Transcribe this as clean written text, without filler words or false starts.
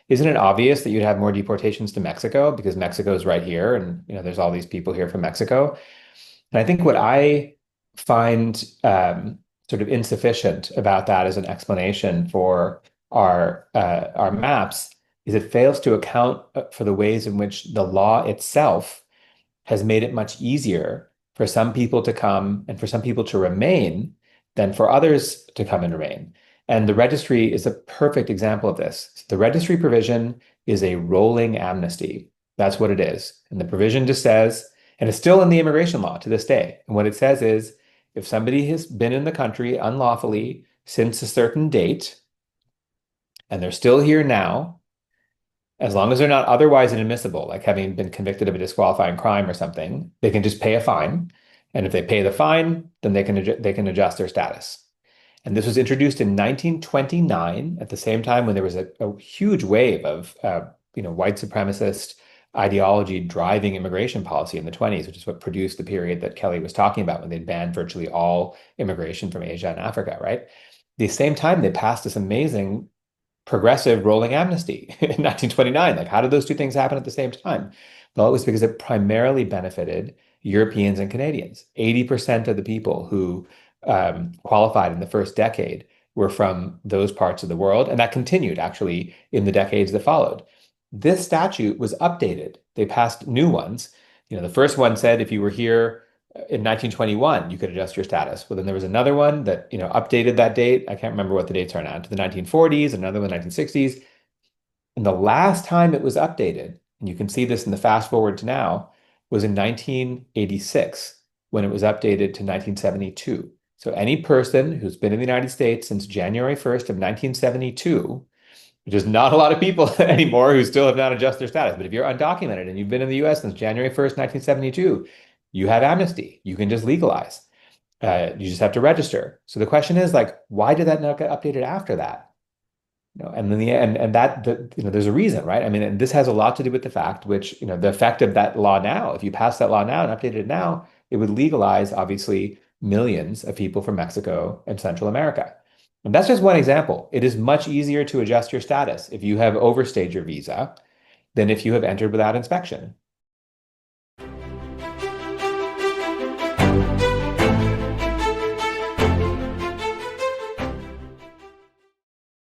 isn't it obvious that you'd have more deportations to Mexico because Mexico is right here, and there's all these people here from Mexico. And I think what I find sort of insufficient about that as an explanation for our maps is it fails to account for the ways in which the law itself has made it much easier for some people to come and for some people to remain than for others to come and remain. And the registry is a perfect example of this. The registry provision is a rolling amnesty. That's what it is. And the provision just says, and it's still in the immigration law to this day. And what it says is if somebody has been in the country unlawfully since a certain date and they're still here now, as long as they're not otherwise inadmissible, like having been convicted of a disqualifying crime or something, they can just pay a fine. And if they pay the fine, then they can adjust their status. And this was introduced in 1929, at the same time when there was a huge wave of white supremacist ideology driving immigration policy in the 20s, which is what produced the period that Kelly was talking about when they banned virtually all immigration from Asia and Africa, right? At the same time, they passed this amazing progressive rolling amnesty in 1929. Like, how did those two things happen at the same time? Well, it was because it primarily benefited Europeans and Canadians. 80% of the people who qualified in the first decade were from those parts of the world, and that continued actually in the decades that followed. This statute was updated. They passed new ones. The first one said if you were here in 1921, you could adjust your status. Well, then there was another one that, updated that date. I can't remember what the dates are now, to the 1940s, another one, 1960s. And the last time it was updated, and you can see this in the fast forward to now, was in 1986 when it was updated to 1972. So any person who's been in the United States since January 1st of 1972, which is not a lot of people anymore who still have not adjusted their status. But if you're undocumented and you've been in the US since January 1st, 1972, you have amnesty. You can just legalize. You just have to register. So the question is like, why did that not get updated after that? And then there's a reason, right? I mean, and this has a lot to do with the fact, which, the effect of that law now, if you pass that law now and updated it now, it would legalize, obviously, millions of people from Mexico and Central America. And that's just one example. It is much easier to adjust your status if you have overstayed your visa than if you have entered without inspection.